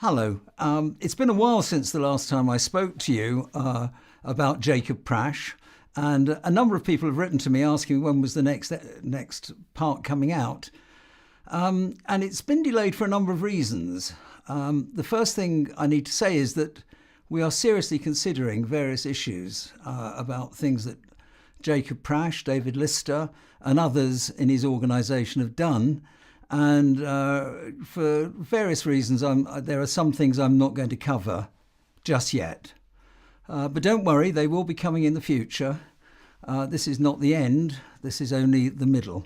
Hello. It's been a while since the last time I spoke to you about Jacob Prasch, and a number of people have written to me asking when was the next part coming out. And it's been delayed for a number of reasons. The first thing I need to say is that we are seriously considering various issues about things that Jacob Prasch, David Lister, and others in his organisation have done. And for various reasons, there are some things I'm not going to cover just yet. But don't worry, they will be coming in the future. This is not the end, this is only the middle.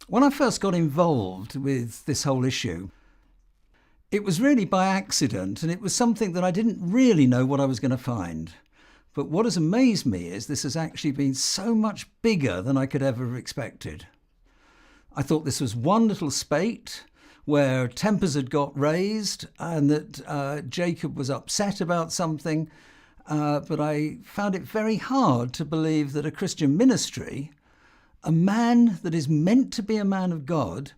When I first got involved with this whole issue, it was really by accident, and it was something that I didn't really know what I was going to find. But what has amazed me is this has actually been so much bigger than I could ever have expected. I thought this was one little spate where tempers had got raised and that Jacob was upset about something, but I found it very hard to believe that a Christian ministry, a man that is meant to be a man of God,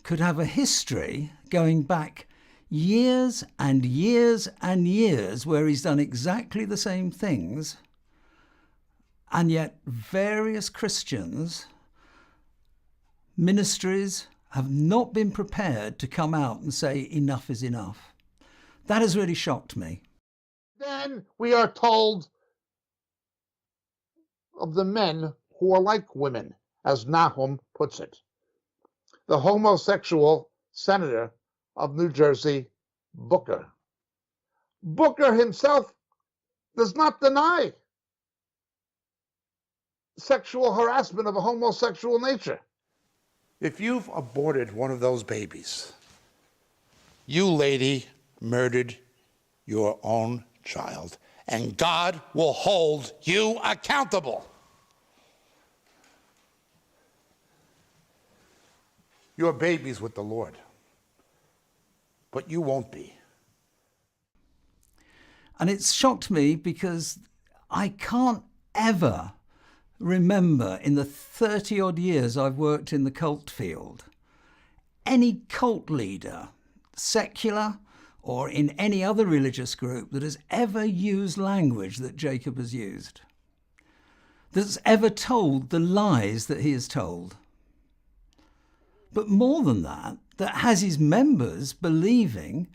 could have a history going back years and years and years where he's done exactly the same things, and yet various Christians, ministries have not been prepared to come out and say enough is enough. That has really shocked me. Then we are told of the men who are like women, as Nahum puts it. The homosexual senator of New Jersey, Booker. Booker himself does not deny sexual harassment of a homosexual nature. If you've aborted one of those babies, you, lady, murdered your own child, and God will hold you accountable. Your baby's with the Lord, but you won't be. And it's shocked me because I can't ever remember in the 30-odd years I've worked in the cult field, any cult leader, secular or in any other religious group, that has ever used language that Jacob has used, that's ever told the lies that he has told. But more than that, that has his members believing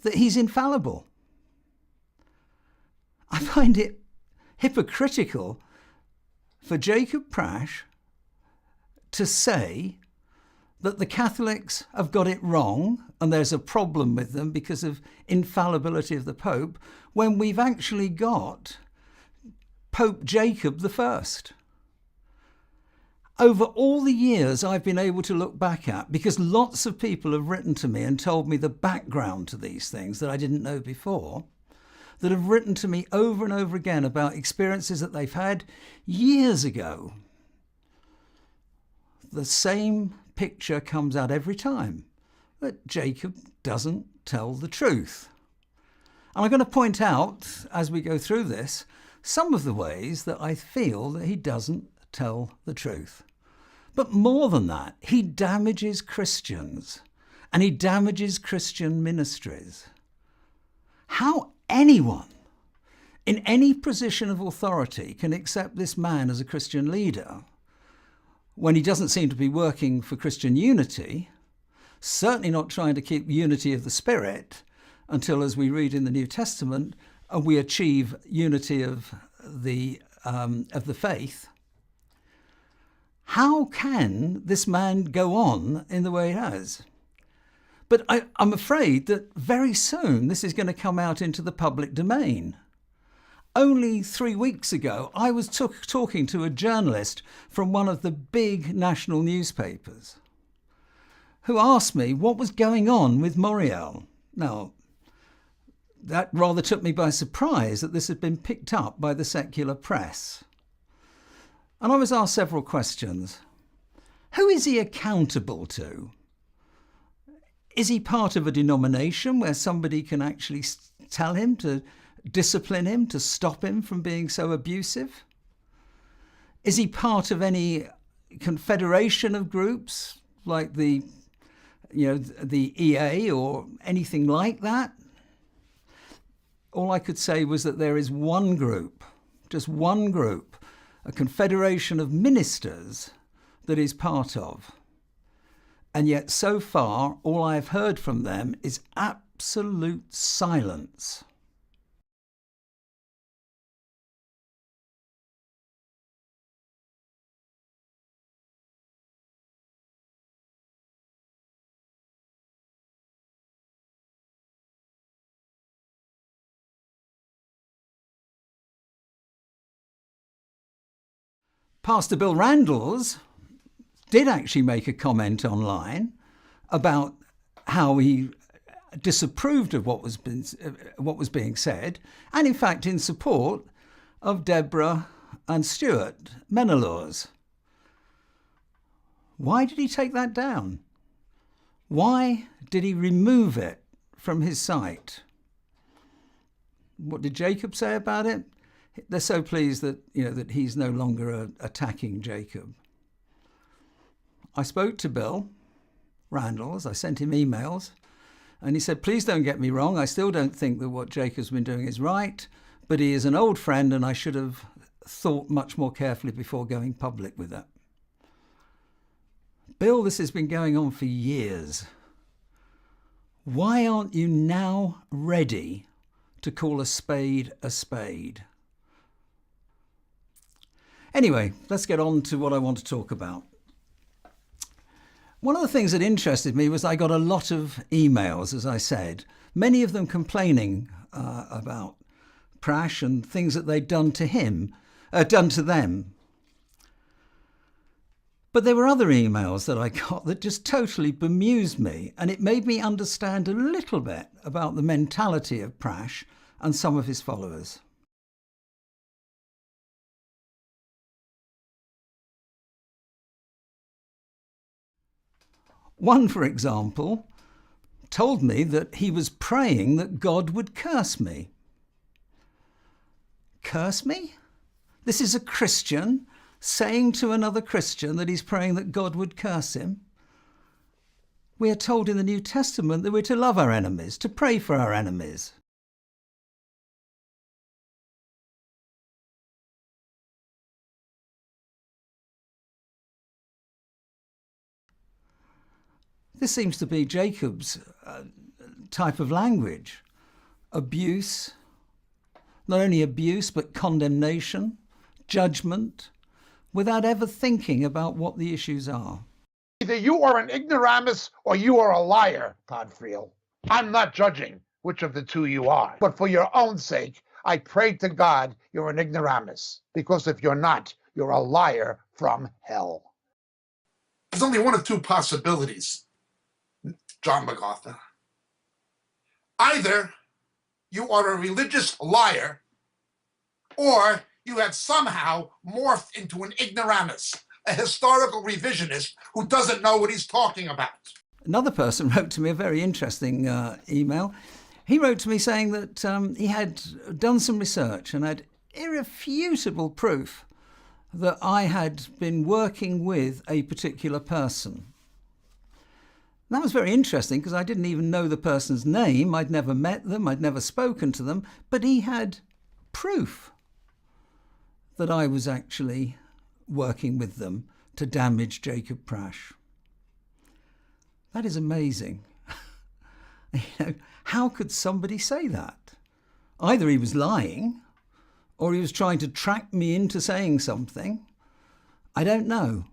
that he's infallible. I find it hypocritical for Jacob Prasch to say that the Catholics have got it wrong and there's a problem with them because of infallibility of the Pope, when we've actually got Pope Jacob I. Over all the years I've been able to look back at, because lots of people have written to me and told me the background to these things that I didn't know before, that have written to me over and over again about experiences that they've had years ago. The same picture comes out every time, that Jacob doesn't tell the truth. And I'm going to point out, as we go through this, some of the ways that I feel that he doesn't tell the truth. But more than that, he damages Christians and he damages Christian ministries. How anyone in any position of authority can accept this man as a Christian leader when he doesn't seem to be working for Christian unity, certainly not trying to keep unity of the Spirit until, as we read in the New Testament, we achieve unity of the faith. How can this man go on in the way he has? But I'm afraid that very soon this is going to come out into the public domain. Only 3 weeks ago, I was talking to a journalist from one of the big national newspapers who asked me what was going on with Moriel. Now, that rather took me by surprise that this had been picked up by the secular press. And I was asked several questions. Who is he accountable to? Is he part of a denomination where somebody can actually tell him to discipline him, to stop him from being so abusive? Is he part of any confederation of groups like the the EA or anything like that. All I could say was that there is one group, just one group, a confederation of ministers that he's part of. And yet so far, all I've heard from them is absolute silence. Pastor Bill Randalls did actually make a comment online about how he disapproved of what was being said, and in fact in support of Deborah and Stuart Menelaws. Why did he take that down? Why did he remove it from his site? What did Jacob say about it? They're so pleased that that he's no longer attacking Jacob. I spoke to Bill Randalls. I sent him emails, and he said, "Please don't get me wrong. I still don't think that what Jacob's been doing is right, but he is an old friend, and I should have thought much more carefully before going public with it." Bill, this has been going on for years. Why aren't you now ready to call a spade a spade? Anyway, let's get on to what I want to talk about. One of the things that interested me was I got a lot of emails, as I said, many of them complaining about Prasch and things that they'd done to them. But there were other emails that I got that just totally bemused me, and it made me understand a little bit about the mentality of Prasch and some of his followers. One, for example, told me that he was praying that God would curse me. Curse me? This is a Christian saying to another Christian that he's praying that God would curse him. We are told in the New Testament that we're to love our enemies, to pray for our enemies. This seems to be Jacob's type of language. Abuse, not only abuse, but condemnation, judgment, without ever thinking about what the issues are. Either you are an ignoramus or you are a liar, Todd Friel. I'm not judging which of the two you are, but for your own sake, I pray to God you're an ignoramus, because if you're not, you're a liar from hell. There's only one of two possibilities, John MacArthur. Either you are a religious liar, or you have somehow morphed into an ignoramus, a historical revisionist who doesn't know what he's talking about. Another person wrote to me a very interesting email. He wrote to me saying that he had done some research and had irrefutable proof that I had been working with a particular person. And that was very interesting because I didn't even know the person's name. I'd never met them. I'd never spoken to them. But he had proof that I was actually working with them to damage Jacob Prasch. That is amazing. How could somebody say that? Either he was lying or he was trying to track me into saying something. I don't know.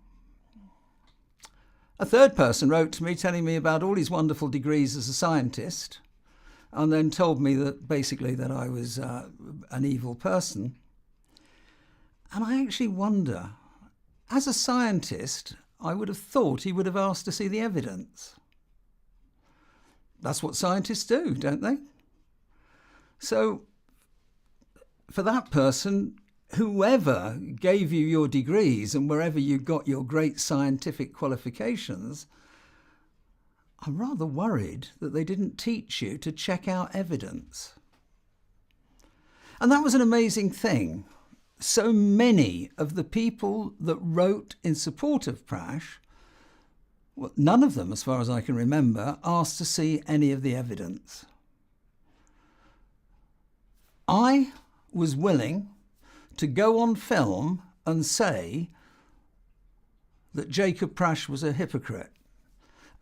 A third person wrote to me telling me about all his wonderful degrees as a scientist, and then told me that basically that I was an evil person. And I actually wonder, as a scientist, I would have thought he would have asked to see the evidence. That's what scientists do, don't they? So for that person, whoever gave you your degrees and wherever you got your great scientific qualifications, I'm rather worried that they didn't teach you to check out evidence. And that was an amazing thing. So many of the people that wrote in support of Prasch Well, none of them, as far as I can remember, asked to see any of the evidence. I was willing to go on film and say that Jacob Prasch was a hypocrite,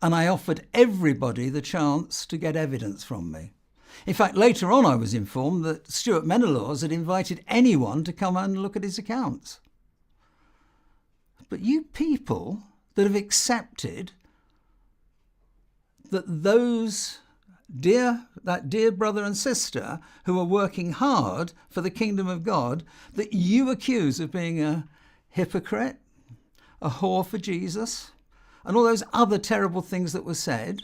and I offered everybody the chance to get evidence from me. In fact, later on I was informed that Stuart Menelaus had invited anyone to come and look at his accounts. But you people that have accepted that that dear brother and sister who are working hard for the kingdom of God, that you accuse of being a hypocrite, a whore for Jesus, and all those other terrible things that were said.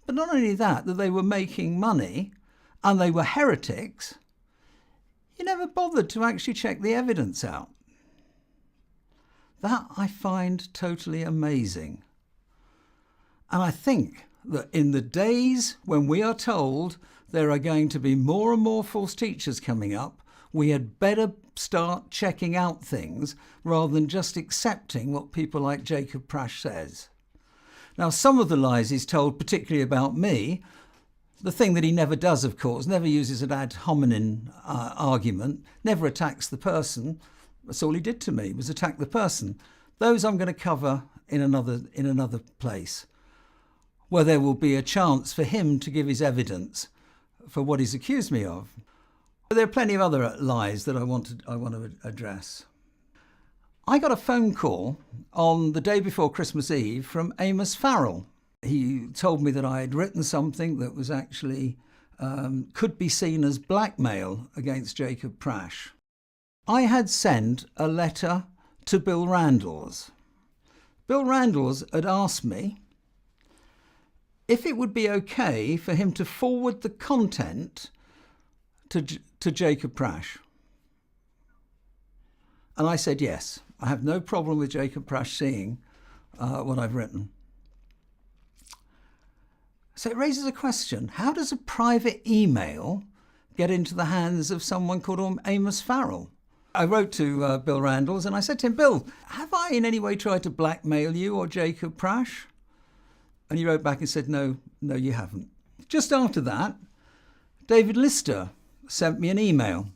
But not only that they were making money and they were heretics, you never bothered to actually check the evidence out. That I find totally amazing. And I think that in the days when we are told there are going to be more and more false teachers coming up, we had better start checking out things rather than just accepting what people like Jacob Prasch says. Now, some of the lies he's told, particularly about me, the thing that he never does, of course, never uses an ad hominem argument, never attacks the person. That's all he did to me, was attack the person. Those I'm going to cover in another place, where there will be a chance for him to give his evidence for what he's accused me of. But there are plenty of other lies that I want to address. I got a phone call on the day before Christmas Eve from Amos Farrell. He told me that I had written something that was actually could be seen as blackmail against Jacob Prasch. I had sent a letter to Bill Randalls. Bill Randalls had asked me if it would be okay for him to forward the content to Jacob Prasch. And I said yes. I have no problem with Jacob Prasch seeing what I've written. So it raises a question. How does a private email get into the hands of someone called Amos Farrell? I wrote to Bill Randalls and I said to him, Bill, have I in any way tried to blackmail you or Jacob Prasch? And he wrote back and said, no, you haven't. Just after that, David Lister sent me an email.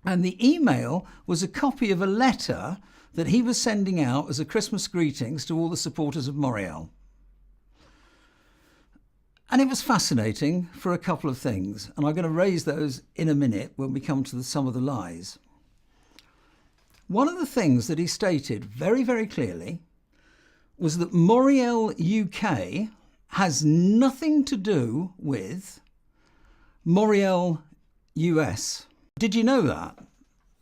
And the email was a copy of a letter that he was sending out as a Christmas greetings to all the supporters of Moriel. And it was fascinating for a couple of things. And I'm going to raise those in a minute when we come to some of the lies. One of the things that he stated very, very clearly was that Moriel UK has nothing to do with Moriel US. Did you know that?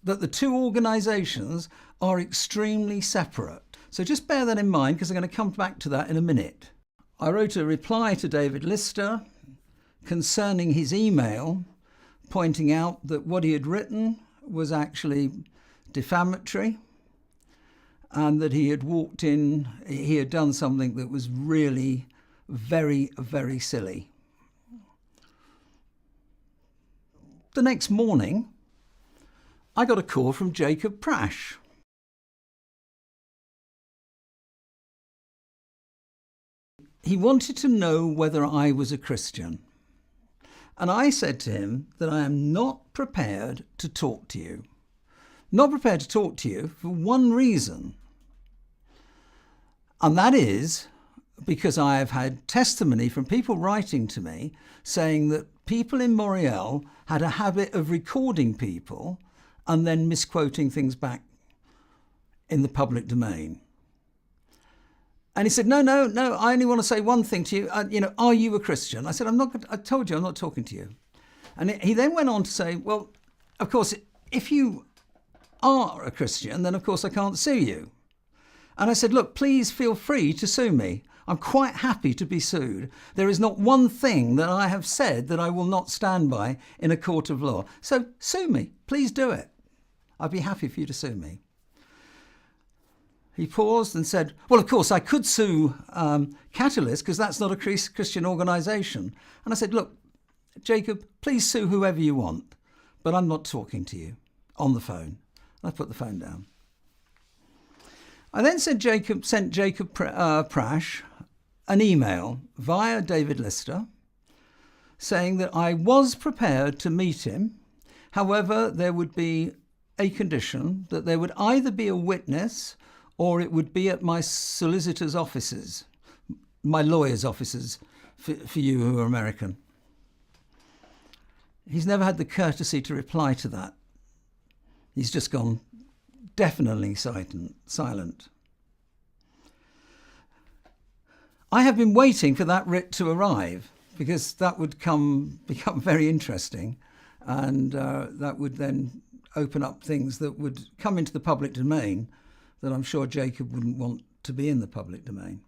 That the two organisations are extremely separate. So just bear that in mind because I'm going to come back to that in a minute. I wrote a reply to David Lister concerning his email, pointing out that what he had written was actually defamatory and that he had done something that was really very, very silly. The next morning, I got a call from Jacob Prasch. He wanted to know whether I was a Christian. And I said to him that I am not prepared to talk to you. Not prepared to talk to you for one reason. And that is because I have had testimony from people writing to me saying that people in Moriel had a habit of recording people and then misquoting things back in the public domain. And he said, no, I only want to say one thing to you. Are you a Christian? I said, I told you I'm not talking to you. And he then went on to say, well, of course, if you are a Christian, then of course I can't sue you. And I said, look, please feel free to sue me. I'm quite happy to be sued. There is not one thing that I have said that I will not stand by in a court of law. So sue me. Please do it. I'd be happy for you to sue me. He paused and said, well, of course, I could sue Catalyst because that's not a Christian organisation. And I said, look, Jacob, please sue whoever you want, but I'm not talking to you on the phone. I put the phone down. I then sent Jacob Prasch an email via David Lister saying that I was prepared to meet him. However, there would be a condition that there would either be a witness or it would be at my solicitor's offices, my lawyer's offices, for you who are American. He's never had the courtesy to reply to that. He's just gone definitely silent. I have been waiting for that writ to arrive because that would become very interesting, and that would then open up things that would come into the public domain that I'm sure Jacob wouldn't want to be in the public domain.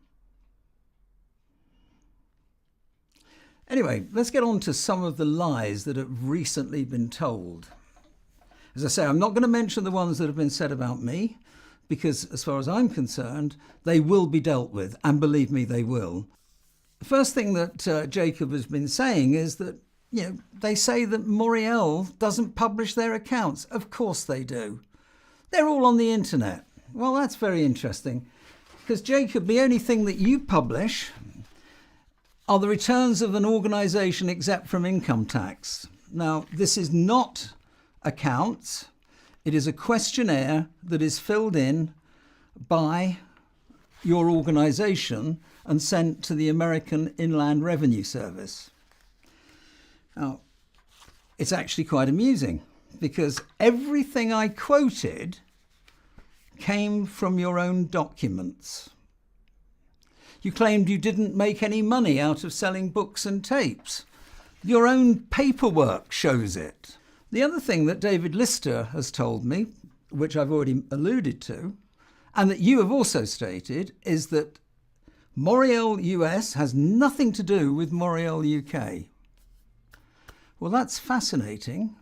Anyway, let's get on to some of the lies that have recently been told. As I say, I'm not going to mention the ones that have been said about me, because as far as I'm concerned, they will be dealt with, and believe me, they will. The first thing that Jacob has been saying is that, they say that Moriel doesn't publish their accounts. Of course they do. They're all on the internet. Well, that's very interesting, because Jacob, the only thing that you publish are the returns of an organisation exempt from income tax. Now, this is not accounts. It is a questionnaire that is filled in by your organisation and sent to the American Inland Revenue Service. Now, it's actually quite amusing because everything I quoted came from your own documents. You claimed you didn't make any money out of selling books and tapes. Your own paperwork shows it. The other thing that David Lister has told me, which I've already alluded to, and that you have also stated, is that Moriel US has nothing to do with Moriel UK. Well, that's fascinating.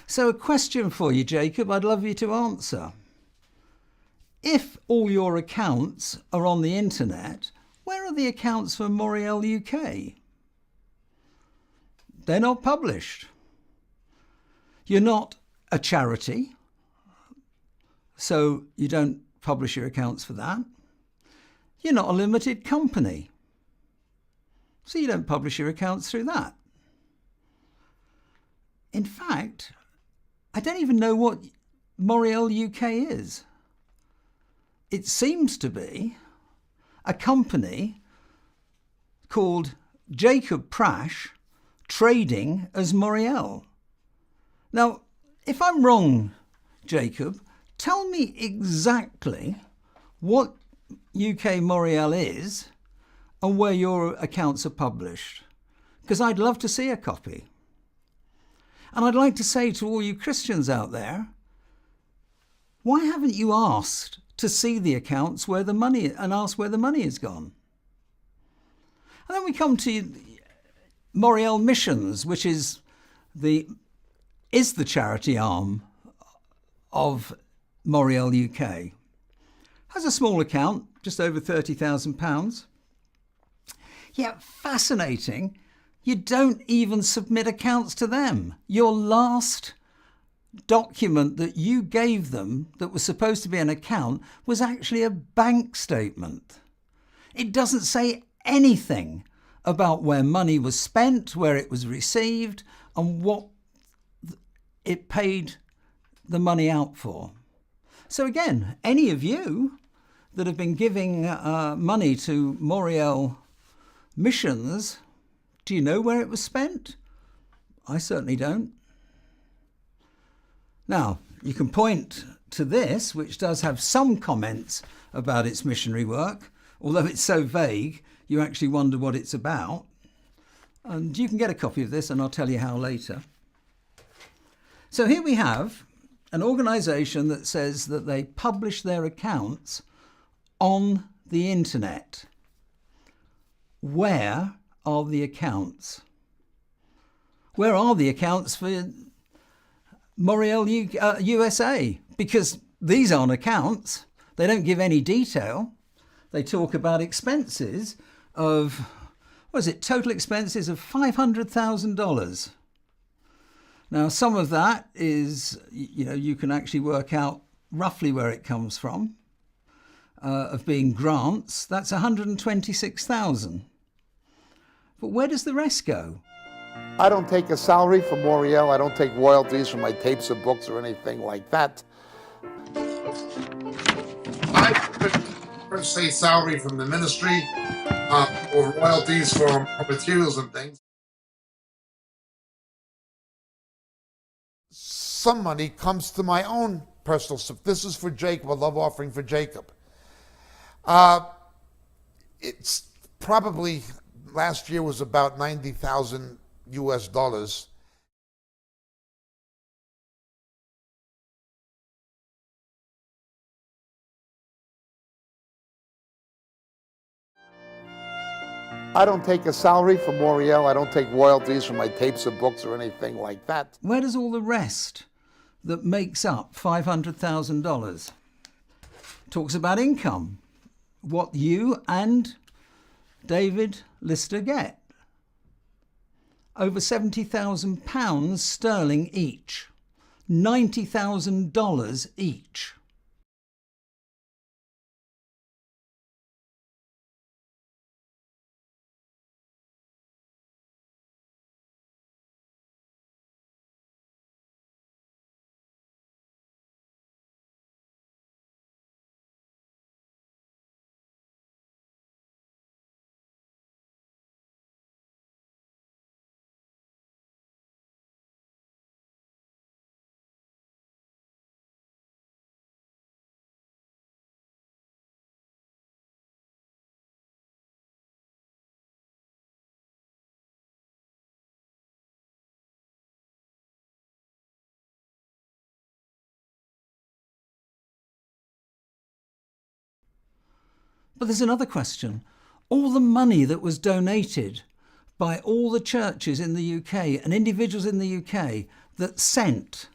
So a question for you, Jacob, I'd love you to answer. If all your accounts are on the internet, where are the accounts for Moriel UK? They're not published. You're not a charity, so you don't publish your accounts for that. You're not a limited company, so you don't publish your accounts through that. In fact, I don't even know what Moriel UK is. It seems to be a company called Jacob Prasch trading as Moriel. Now, if I'm wrong, Jacob, tell me exactly what UK Moriel is and where your accounts are published, because I'd love to see a copy. And I'd like to say to all you Christians out there, why haven't you asked to see the accounts where the money and ask where the money has gone? And then we come to Moriel Missions, which is the charity arm of Moriel UK. Has a small account, just over £30,000. Yeah, fascinating. You don't even submit accounts to them. Your last document that you gave them that was supposed to be an account was actually a bank statement. It doesn't say anything about where money was spent, where it was received, and what it paid the money out for. So again, any of you that have been giving money to Moriel Missions, do you know where it was spent? I certainly don't. Now, you can point to this, which does have some comments about its missionary work, although it's so vague, you actually wonder what it's about. And you can get a copy of this, and I'll tell you how later. So here we have an organisation that says that they publish their accounts on the internet. where are the accounts? Where are the accounts for Moriel USA? Because these aren't accounts. They don't give any detail. They talk about expenses of, total expenses of $500,000. Now, some of that is, you can actually work out roughly where it comes from, of being grants. That's 126,000. But where does the rest go? I don't take a salary from Moriel. I don't take royalties from my tapes or books or anything like that. I don't say salary from the ministry or royalties for materials and things. Some money comes to my own personal stuff. This is for Jacob, a love offering for Jacob. It's probably, last year was about 90,000 US dollars. I don't take a salary from Moriel. I don't take royalties from my tapes or books or anything like that. Where does all the rest that makes up $500,000? Talks about income, what you and David Lister get. Over £70,000 sterling each, $90,000 each. But there's another question. All the money that was donated by all the churches in the UK and individuals in the UK that sent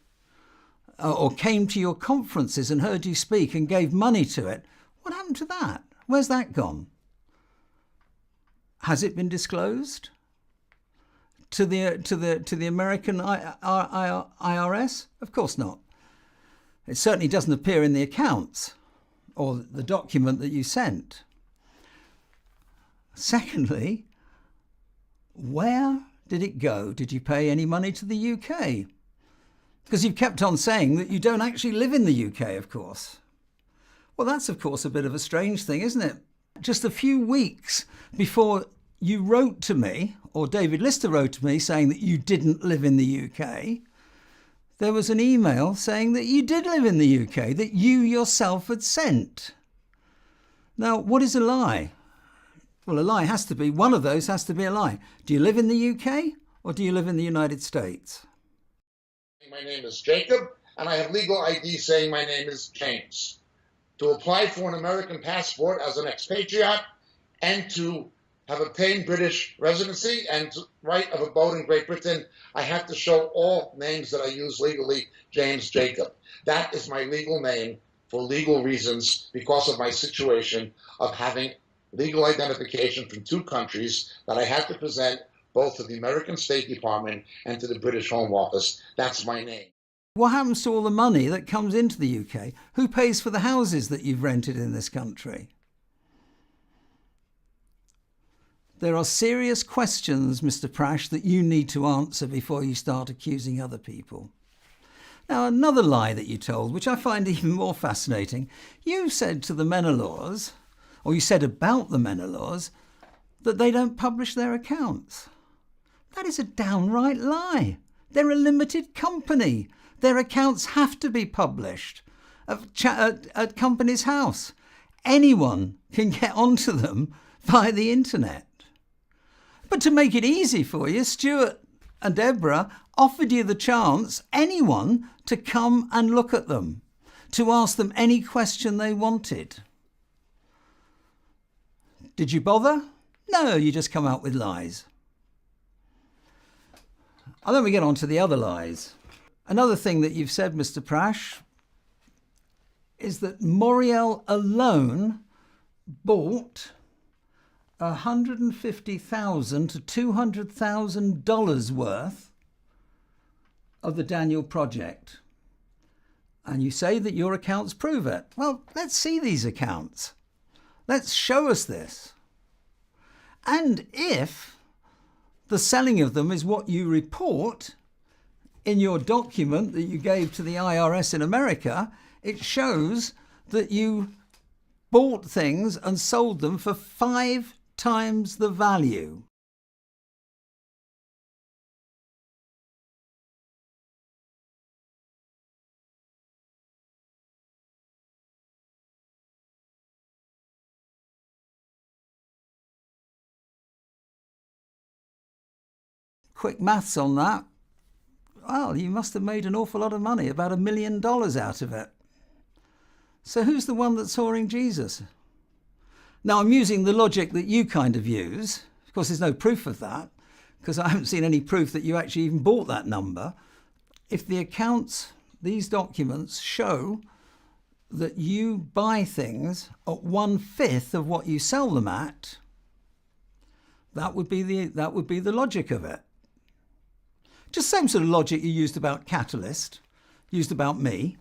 or came to your conferences and heard you speak and gave money to it, what happened to that? Where's that gone? Has it been disclosed to the American IRS? Of course not. It certainly doesn't appear in the accounts or the document that you sent. Secondly, where did it go? Did you pay any money to the UK? Because you've kept on saying that you don't actually live in the UK, of course. Well, that's, of course, a bit of a strange thing, isn't it? Just a few weeks before you wrote to me, or David Lister wrote to me saying that you didn't live in the UK, there was an email saying that you did live in the UK, that you yourself had sent. Now, what is a lie? Well, a lie has to be, one of those has to be a lie. Do you live in the UK or do you live in the United States? My name is Jacob, and I have legal ID saying my name is James. To apply for an American passport as an expatriate and to have obtained British residency and right of abode in Great Britain, I have to show all names that I use legally, James Jacob. That is my legal name for legal reasons because of my situation of having legal identification from two countries that I have to present both to the American State Department and to the British Home Office. That's my name. What happens to all the money that comes into the UK? Who pays for the houses that you've rented in this country? There are serious questions, Mr. Prasch, that you need to answer before you start accusing other people. Now, another lie that you told, which I find even more fascinating, you said to the Menelaws, or you said about the Menelaws, that they don't publish their accounts. That is a downright lie. They're a limited company. Their accounts have to be published at Companies House. Anyone can get onto them via the internet. But to make it easy for you, Stuart and Deborah offered you the chance, anyone, to come and look at them, to ask them any question they wanted. Did you bother? No, you just come out with lies. And then we get on to the other lies. Another thing that you've said, Mr. Prasch, is that Moriel alone bought $150,000 to $200,000 worth of the Daniel Project. And you say that your accounts prove it. Well, let's see these accounts. Let's show us this. And if the selling of them is what you report in your document that you gave to the IRS in America, it shows that you bought things and sold them for 5 times the value. Quick maths on that. Well, you must have made an awful lot of money, about $1 million out of it. So who's the one that's whoring Jesus? Now, I'm using the logic that you kind of use. Of course, there's no proof of that, because I haven't seen any proof that you actually even bought that number. If the accounts, these documents, show that you buy things at 1/5 of what you sell them at, that would be the logic of it. Just same sort of logic you used about Catalyst, used about me.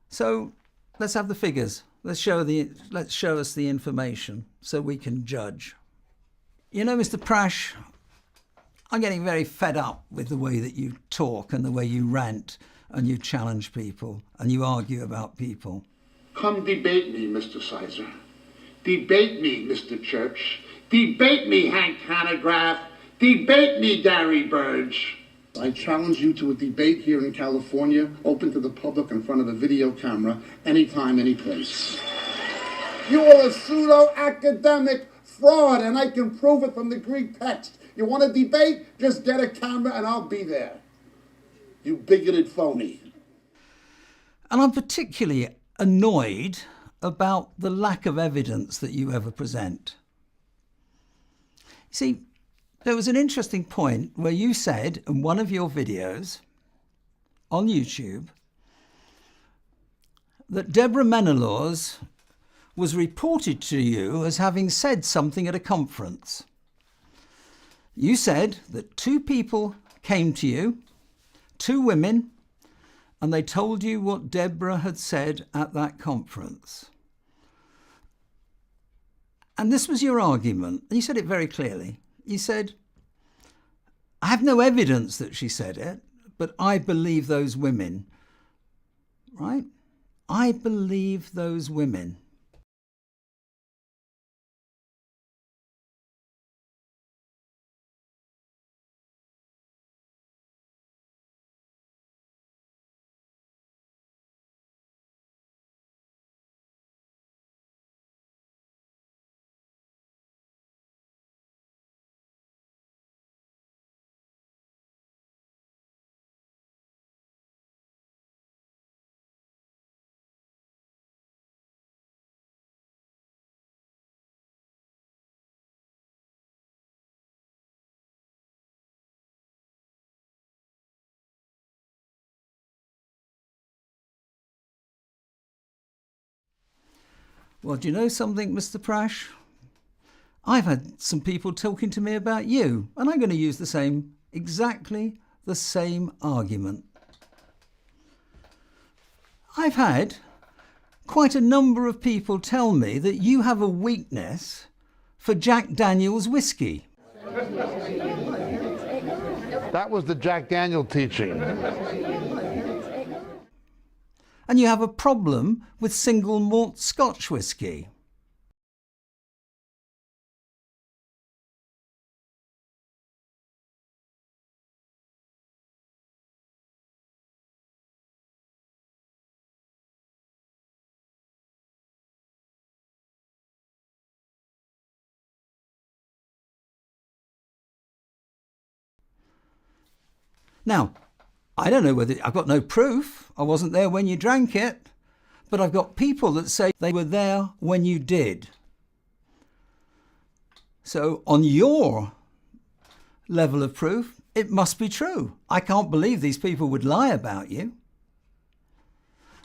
So let's have the figures. Let's show us the information so we can judge. You know, Mr. Prasch, I'm getting very fed up with the way that you talk and the way you rant and you challenge people and you argue about people. Come debate me, Mr. Sizer. Debate me, Mr. Church. Debate me, Hank Hanegraaff. Debate me, Gary Burge. I challenge you to a debate here in California, open to the public in front of a video camera, anytime, any place. You are a pseudo-academic fraud, and I can prove it from the Greek text. You want to debate? Just get a camera and I'll be there. You bigoted phony. And I'm particularly annoyed about the lack of evidence that you ever present. You see, there was an interesting point where you said in one of your videos on YouTube that Deborah Menelaus was reported to you as having said something at a conference. You said that 2 people came to you, 2 women, and they told you what Deborah had said at that conference. And this was your argument, and you said it very clearly. You said, I have no evidence that she said it, but I believe those women. Right? I believe those women. Well, do you know something, Mr. Prasch? I've had some people talking to me about you, and I'm going to use exactly the same argument. I've had quite a number of people tell me that you have a weakness for Jack Daniel's whiskey. That was the Jack Daniel teaching. And you have a problem with single malt Scotch whiskey. Now, I don't know whether, I've got no proof, I wasn't there when you drank it, but I've got people that say they were there when you did. So on your level of proof, it must be true. I can't believe these people would lie about you.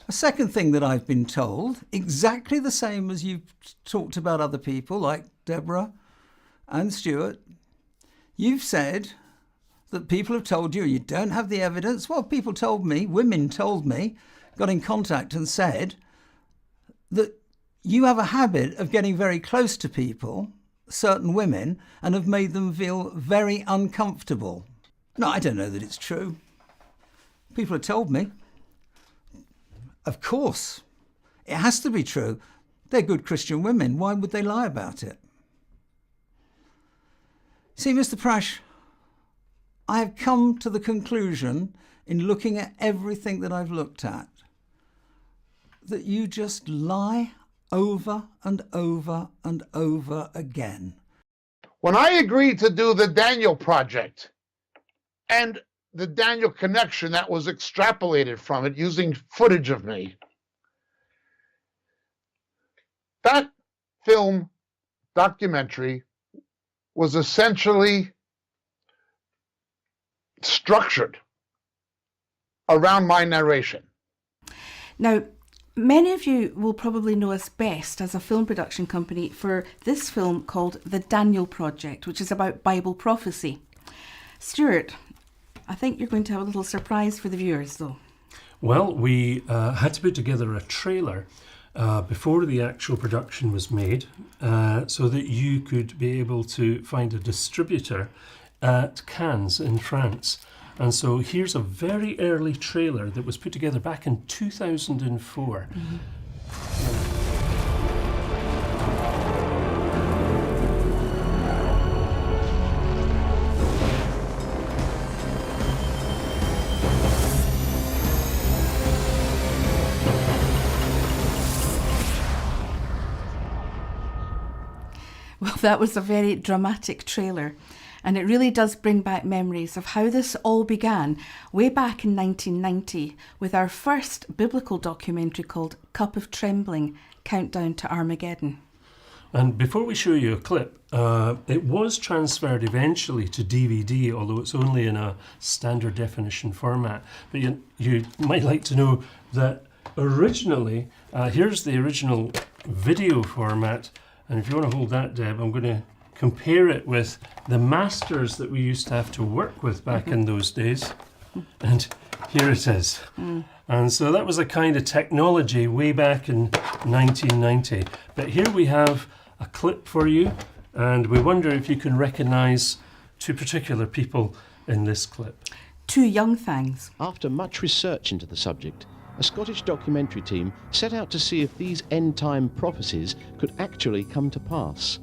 A second thing that I've been told, exactly the same as you've talked about other people like Deborah and Stuart, you've said that people have told you you don't have the evidence. Well, people told me, women told me, got in contact and said that you have a habit of getting very close to people, certain women, and have made them feel very uncomfortable. No, I don't know that it's true. People have told me. Of course, it has to be true. They're good Christian women. Why would they lie about it? See, Mr. Prasch, I have come to the conclusion in looking at everything that I've looked at that you just lie over and over and over again. When I agreed to do the Daniel Project and the Daniel connection that was extrapolated from it using footage of me, that film documentary was essentially structured around my narration. Now, many of you will probably know us best as a film production company for this film called The Daniel Project, which is about Bible prophecy. Stuart, I think you're going to have a little surprise for the viewers, though. Well, we had to put together a trailer before the actual production was made so that you could be able to find a distributor at Cannes in France. And so here's a very early trailer that was put together back in 2004. Well, that was a very dramatic trailer, and it really does bring back memories of how this all began way back in 1990 with our first biblical documentary called Cup of Trembling, Countdown to Armageddon. And before we show you a clip, it was transferred eventually to DVD, although it's only in a standard definition format. But you might like to know that originally, here's the original video format. And if you want to hold that, Deb, I'm going to compare it with the masters that we used to have to work with back in those days. And here it is. And so that was a kind of technology way back in 1990. But here we have a clip for you, and we wonder if you can recognise two particular people in this clip. Two young things. After much research into the subject, a Scottish documentary team set out to see if these end-time prophecies could actually come to pass.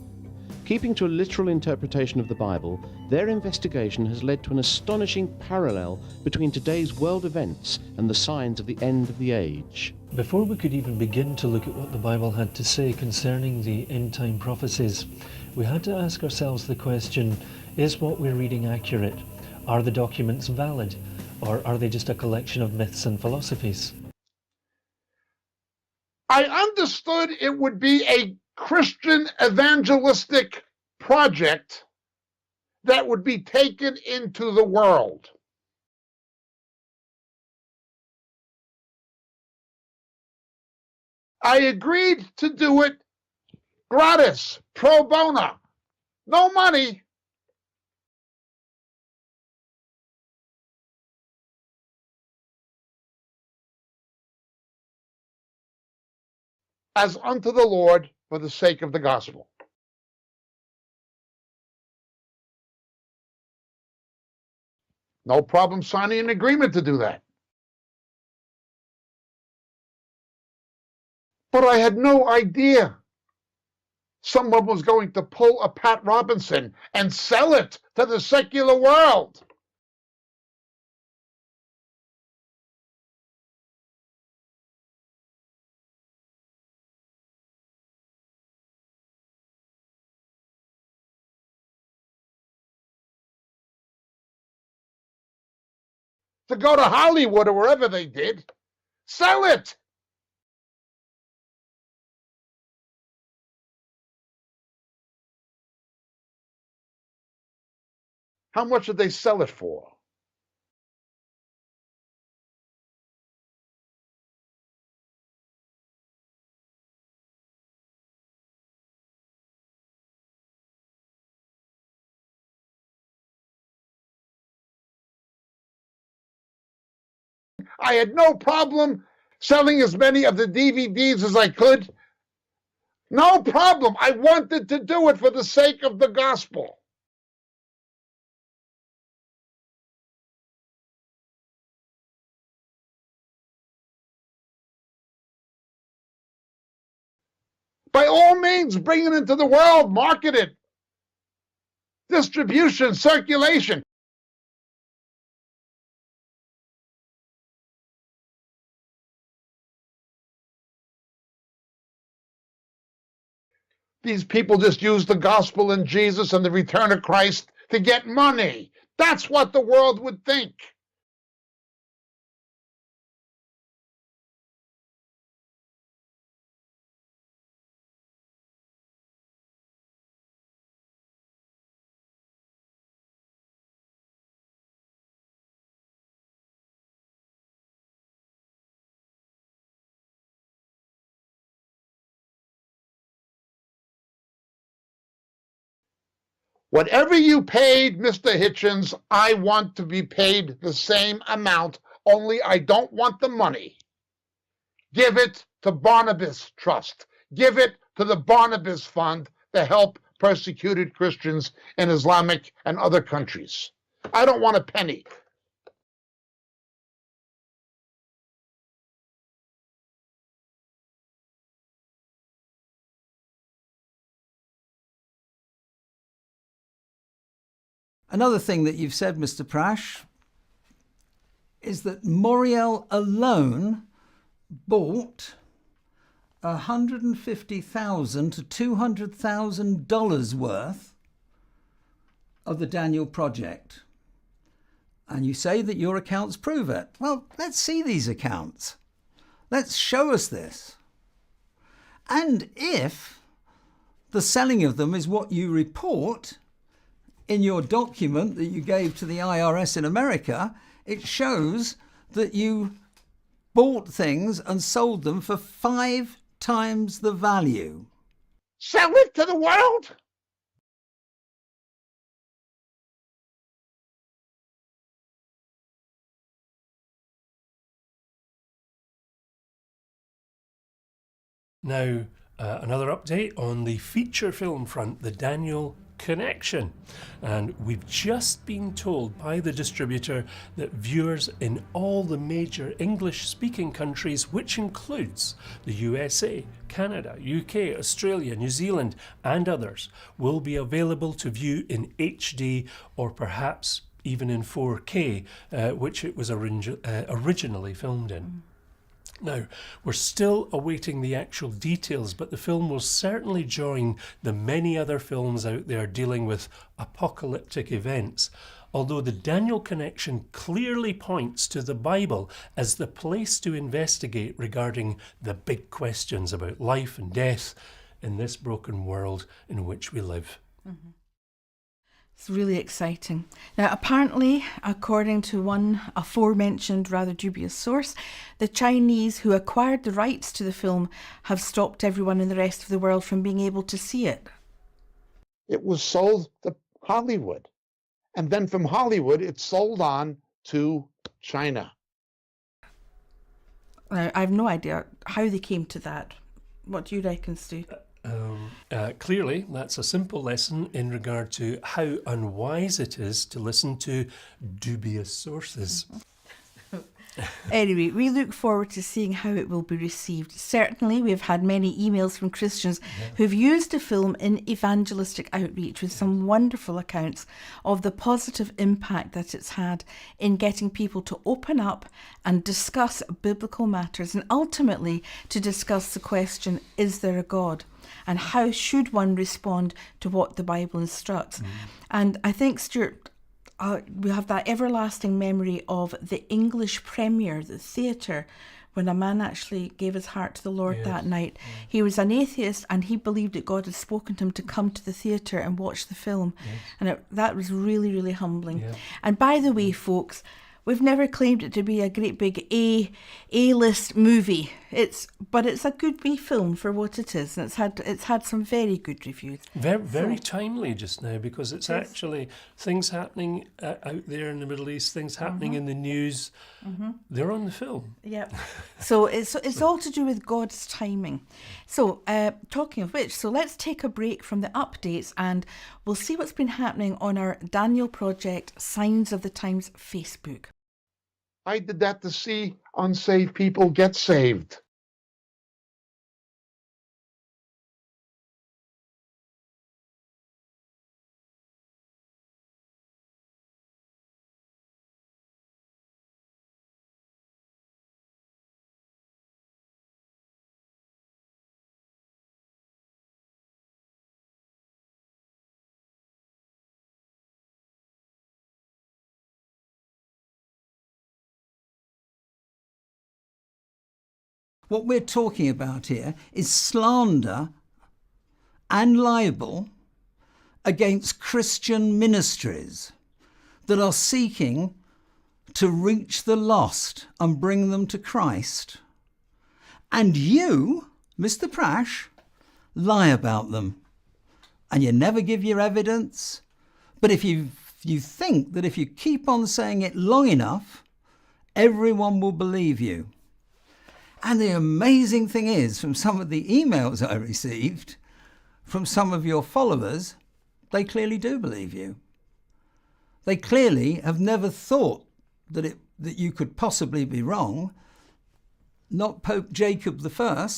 Keeping to a literal interpretation of the Bible, their investigation has led to an astonishing parallel between today's world events and the signs of the end of the age. Before we could even begin to look at what the Bible had to say concerning the end-time prophecies, we had to ask ourselves the question, is what we're reading accurate? Are the documents valid? Or are they just a collection of myths and philosophies? I understood it would be a Christian evangelistic project that would be taken into the world. I agreed to do it gratis, pro bono, no money. As unto the Lord for the sake of the gospel. No problem signing an agreement to do that. But I had no idea someone was going to pull a Pat Robinson and sell it to the secular world. To go to Hollywood or wherever they did, sell it. How much did they sell it for? I had no problem selling as many of the DVDs as I could. No problem. I wanted to do it for the sake of the gospel. By all means, bring it into the world, market it. Distribution, circulation. These people just use the gospel and Jesus and the return of Christ to get money. That's what the world would think. Whatever you paid, Mr. Hitchens, I want to be paid the same amount, only I don't want the money. Give it to Barnabas Trust. Give it to the Barnabas Fund to help persecuted Christians in Islamic and other countries. I don't want a penny. Another thing that you've said, Mr. Prasch, is that Moriel alone bought $150,000 to $200,000 worth of the Daniel Project. And you say that your accounts prove it. Well, let's see these accounts. Let's show us this. And if the selling of them is what you report in your document that you gave to the IRS in America, it shows that you bought things and sold them for 5 times the value. Sell it to the world? Now, another update on the feature film front, the Daniel Connection. And we've just been told by the distributor that viewers in all the major English-speaking countries, which includes the USA, Canada, UK, Australia, New Zealand and others, will be available to view in HD or perhaps even in 4K, which it was originally filmed in. Now, we're still awaiting the actual details, but the film will certainly join the many other films out there dealing with apocalyptic events, although the Daniel Connection clearly points to the Bible as the place to investigate regarding the big questions about life and death in this broken world in which we live. Mm-hmm. It's really exciting. Now, apparently, according to one aforementioned rather dubious source, the Chinese who acquired the rights to the film have stopped everyone in the rest of the world from being able to see it. It was sold to Hollywood. And then from Hollywood, it sold on to China. Now, I have no idea how they came to that. What do you reckon, Stu? Clearly, that's a simple lesson in regard to how unwise it is to listen to dubious sources. Anyway, we look forward to seeing how it will be received. Certainly, we've had many emails from Christians who've used the film in evangelistic outreach with some wonderful accounts of the positive impact that it's had in getting people to open up and discuss biblical matters and ultimately to discuss the question, is there a God? And how should one respond to what the Bible instructs? And I think, Stuart, we have that everlasting memory of the English premiere, the theatre, when a man actually gave his heart to the Lord that night. He was an atheist and he believed that God had spoken to him to come to the theatre and watch the film. And that was really, really humbling. And by the way, folks, we've never claimed it to be a great big A-list movie. But it's a good wee film for what it is, and it's had some very good reviews. Very timely just now, because it's actually things happening out there in the Middle East, things happening in the news. They're on the film. Yeah. So it's all to do with God's timing. So talking of which, so let's take a break from the updates and we'll see what's been happening on our Daniel Project Signs of the Times Facebook. I did that to see unsaved people get saved. What we're talking about here is slander and libel against Christian ministries that are seeking to reach the lost and bring them to Christ. And you, Mr. Prasch, lie about them. And you never give your evidence. But if you think that if you keep on saying it long enough, everyone will believe you. And the amazing thing is, from some of the emails I received from some of your followers, they clearly do believe you. They clearly have never thought that you could possibly be wrong. Not Pope Jacob I,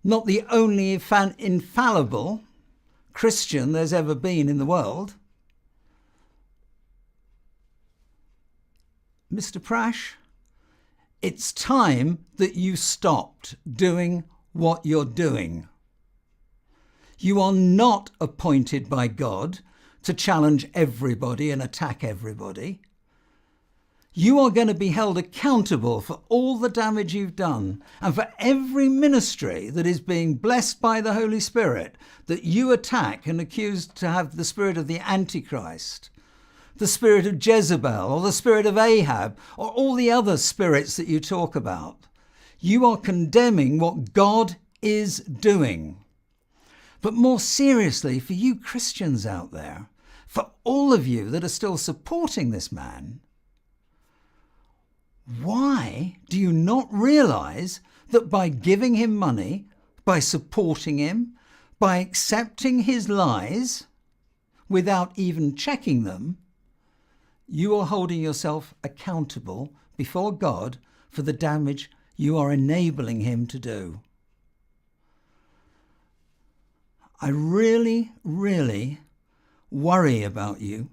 not the only infallible Christian there's ever been in the world. Mr. Prasch, it's time that you stopped doing what you're doing. You are not appointed by God to challenge everybody and attack everybody. You are going to be held accountable for all the damage you've done and for every ministry that is being blessed by the Holy Spirit that you attack and accuse to have the spirit of the Antichrist, the spirit of Jezebel or the spirit of Ahab or all the other spirits that you talk about. You are condemning what God is doing. But more seriously, for you Christians out there, for all of you that are still supporting this man, why do you not realize that by giving him money, by supporting him, by accepting his lies without even checking them, you are holding yourself accountable before God for the damage you are enabling him to do? I really, really worry about you.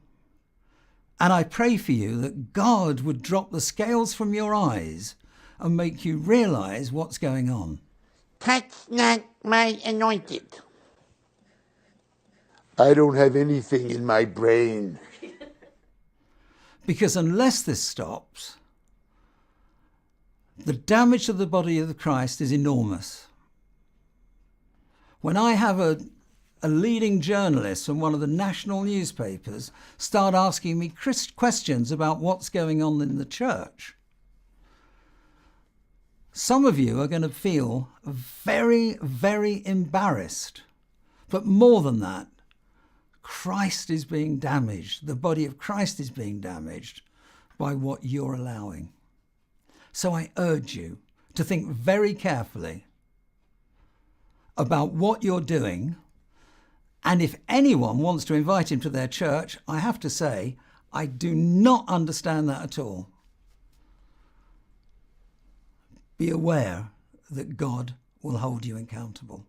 And I pray for you that God would drop the scales from your eyes and make you realize what's going on. Touch not my anointed. I don't have anything in my brain. Because unless this stops, the damage to the body of Christ is enormous. When I have a leading journalist from one of the national newspapers start asking me questions about what's going on in the church, some of you are going to feel very, very embarrassed. But more than that, Christ is being damaged. The body of Christ is being damaged by what you're allowing. So I urge you to think very carefully about what you're doing. And if anyone wants to invite him to their church, I have to say, I do not understand that at all. Be aware that God will hold you accountable.